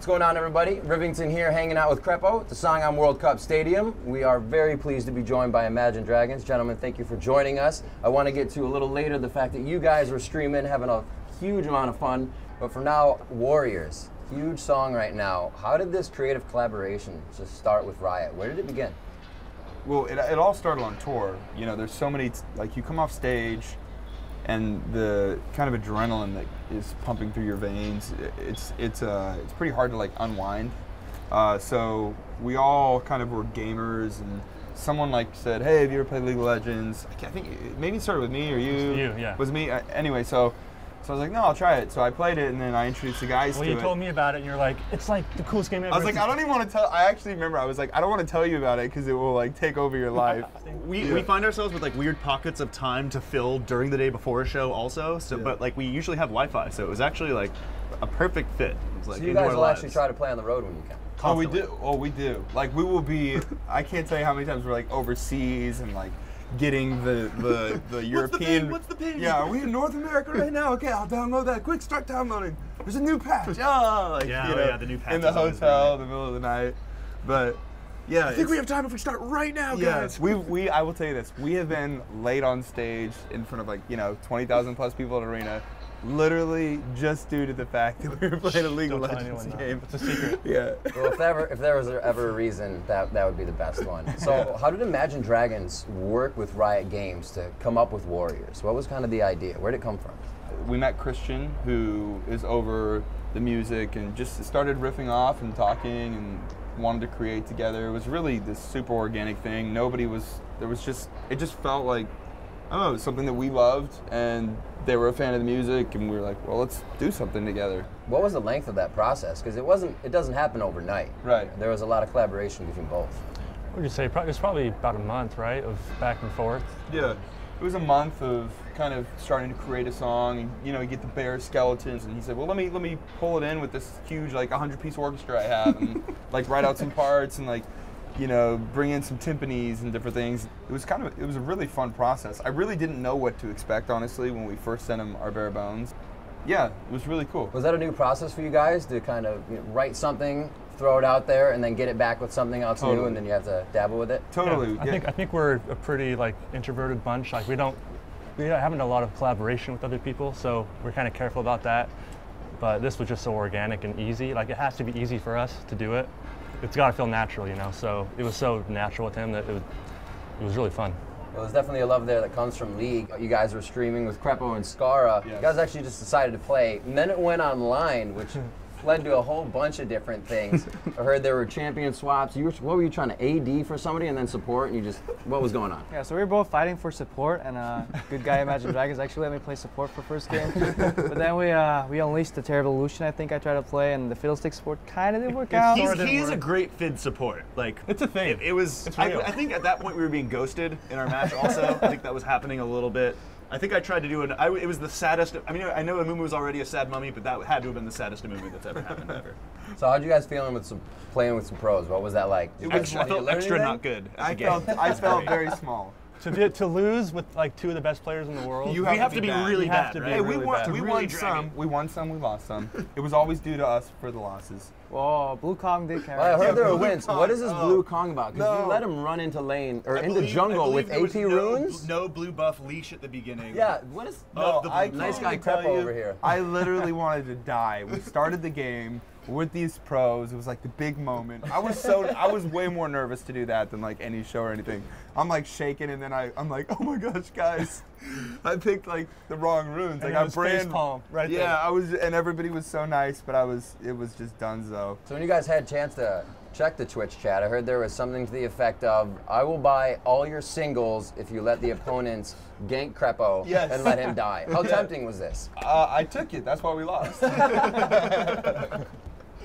What's going on, everybody? Rivington here, hanging out with Krepo at the Sangam World Cup Stadium. We are very pleased to be joined by Imagine Dragons. Gentlemen, thank you for joining us. I want to get to a little later the fact that you guys were streaming, having a huge amount of fun. But for now, Warriors, huge song right now. How did this creative collaboration just start with Riot? Where did it begin? Well, it all started on tour. You know, there's so many, like, you come off stage and the kind of adrenaline that is pumping through your veins, it's pretty hard to, like, unwind. So we all kind of were gamers, and someone, like, said, hey, have you ever played League of Legends? I think maybe it started with me or you. It was you, yeah. It was me. Anyway, so I was like, no, I'll try it. So I played it, and then I introduced the guys to it. Well, you told me about it, and you're like, it's like the coolest game ever. I was like, I don't even want to tell. I actually remember, I was like, I don't want to tell you about it because it will, like, take over your life. We find ourselves with, like, weird pockets of time to fill during the day before a show also. So, but, like, we usually have Wi-Fi, so it was actually, like, a perfect fit. It was, like, So you guys will actually try to play on the road when you can? Oh, we Constantly. do. Oh, we do. Like, we will be. I can't tell you how many times we're, like, overseas and, like, getting the European. What's the ping? Yeah, are we in North America right now? Okay, I'll download that. Quick, start downloading. There's a new patch. Oh, like, Yeah, you know, yeah, the new patch in the is always hotel great. in the middle of the night. But yeah, I think we have time if we start right now, yeah, guys. I will tell you this. We have been late on stage in front of, like, you know, 20,000 plus people in an arena, literally just due to the fact that we were playing a League of Don't tell Legends anyone, game. It's a secret. Yeah. Well, if there was ever a reason, that would be the best one. So how did Imagine Dragons work with Riot Games to come up with Warriors? What was kind of the idea? Where did it come from? We met Christian, who is over the music, and just started riffing off and talking and wanted to create together. It was really this super organic thing. It just felt like, I don't know, it was something that we loved, and they were a fan of the music, and we were like, well, let's do something together. What was the length of that process? Because it doesn't happen overnight. Right. There was a lot of collaboration between both. What would you say? It was probably about a month, right, of back and forth. Yeah. It was a month of kind of starting to create a song, and, you know, you get the bare skeletons, and he said, well, let me pull it in with this huge, like, 100-piece orchestra I have, and, like, write out some parts, and, like, you know, bring in some timpanis and different things. It was a really fun process. I really didn't know what to expect, honestly, when we first sent him our bare bones. Yeah, it was really cool. Was that a new process for you guys to kind of, you know, write something, throw it out there, and then get it back with something else new, and then you have to dabble with it? Totally. Yeah. I think we're a pretty, like, introverted bunch. Like, we haven't a lot of collaboration with other people, so we're kind of careful about that. But this was just so organic and easy. Like, it has to be easy for us to do it. It's got to feel natural, you know. So it was so natural with him that it was really fun. Well, there's definitely a love there that comes from League. You guys were streaming with Krepo and Skara. Yes. You guys actually just decided to play, and then it went online, which led to a whole bunch of different things. I heard there were champion swaps. What were you trying to AD for somebody and then support? And what was going on? Yeah, so we were both fighting for support, and good guy Imagine Dragons actually let me play support for first game. But then we unleashed the Terrible Illusion. I think I tried to play, and the Fiddlestick support kind of didn't work out. He is a great Fid support. Like, It's a thing. It was. It's real. I think at that point we were being ghosted in our match. Also, I think that was happening a little bit. I think I tried to do it was the saddest. I mean, I know Amumu was already a sad mummy, but that had to have been the saddest Amumu that's ever happened ever. So how'd you guys feeling with playing with some pros? What was that like? I felt extra not good. I felt very small. To lose with, like, two of the best players in the world. You We have to be bad. really You have bad, to be right? Hey, really we bad. won some. We won some. We lost some. It was always due to us for the losses. Whoa, Blue Kong did carry. Well, I heard there were Blue wins. Kong. What is this Oh. Blue Kong about? Because you No. let him run into lane or I into believe- jungle I with believe there AP was runes. No blue buff leash at the beginning. Yeah. What is? No, the blue nice Kong. guy Krepo over here. I literally wanted to die. We started the game with these pros. It was like the big moment. I was way more nervous to do that than, like, any show or anything. I'm, like, shaking, and then I'm like, oh my gosh, guys, I picked, like, the wrong runes. Like, I brand palm right there. Yeah, and everybody was so nice, but it was just donezo. So when you guys had a chance to check the Twitch chat, I heard there was something to the effect of, I will buy all your singles if you let the opponents gank Krepo Yes. and let him die. How tempting was this? I took it. That's why we lost.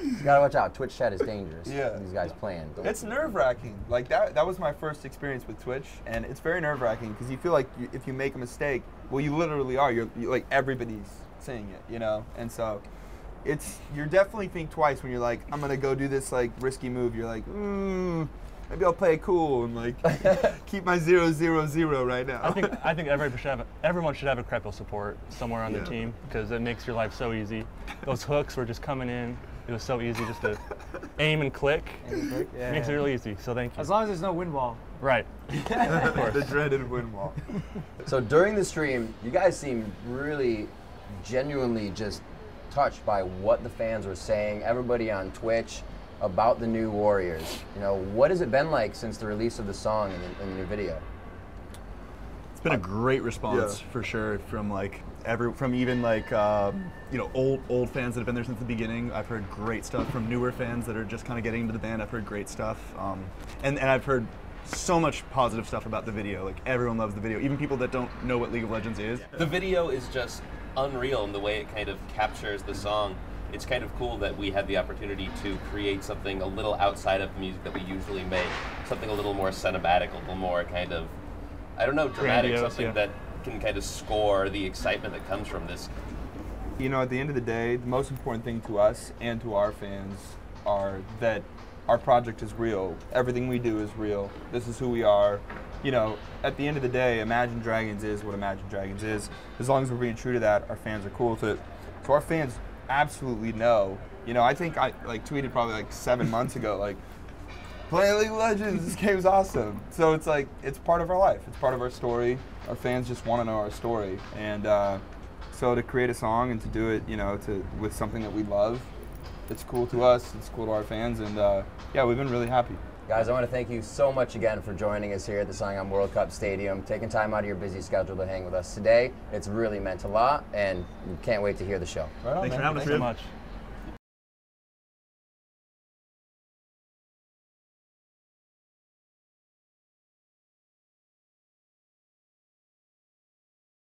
You gotta watch out. Twitch chat is dangerous. Yeah. These guys playing. It's nerve-wracking. Like, that was my first experience with Twitch, and it's very nerve-wracking because you feel like if you make a mistake, well, you literally are. You're like, everybody's seeing it, you know? And so you're definitely think twice when you're like, I'm gonna go do this, like, risky move. You're like, maybe I'll play it cool and, like, keep my 0-0-0 right now. I think everyone should have a Krepo support somewhere on their team, because it makes your life so easy. Those hooks were just coming in. It was so easy just to aim and click. Yeah, It makes it really easy, so thank you. As long as there's no wind wall. Right. Of course. The dreaded wind wall. So during the stream, you guys seemed really genuinely just touched by what the fans were saying, everybody on Twitch, about the new Warriors. You know, what has it been like since the release of the song and the new video? It's been a great response for sure from like from even like you know, old fans that have been there since the beginning. I've heard great stuff from newer fans that are just kind of getting into the band. I've heard great stuff, and I've heard so much positive stuff about the video. Like everyone loves the video, even people that don't know what League of Legends is. The video is just unreal in the way it kind of captures the song. It's kind of cool that we had the opportunity to create something a little outside of the music that we usually make, something a little more cinematic, a little more kind of, I don't know, dramatic, Grandiose, something that can kind of score the excitement that comes from this. You know, at the end of the day, the most important thing to us and to our fans are that our project is real. Everything we do is real. This is who we are. You know, at the end of the day, Imagine Dragons is what Imagine Dragons is. As long as we're being true to that, our fans are cool with it. So our fans absolutely know. You know, I think I like tweeted probably like 7 months ago, like, play League of Legends, this game's awesome. So it's like, it's part of our life. It's part of our story. Our fans just want to know our story. And so to create a song and to do it, you know, with something that we love, it's cool to us, it's cool to our fans, and yeah, we've been really happy. Guys, I want to thank you so much again for joining us here at the Sangam World Cup Stadium, taking time out of your busy schedule to hang with us today. It's really meant a lot, and we can't wait to hear the show. Right on, Thanks for man. having us, Thanks so Jim. much.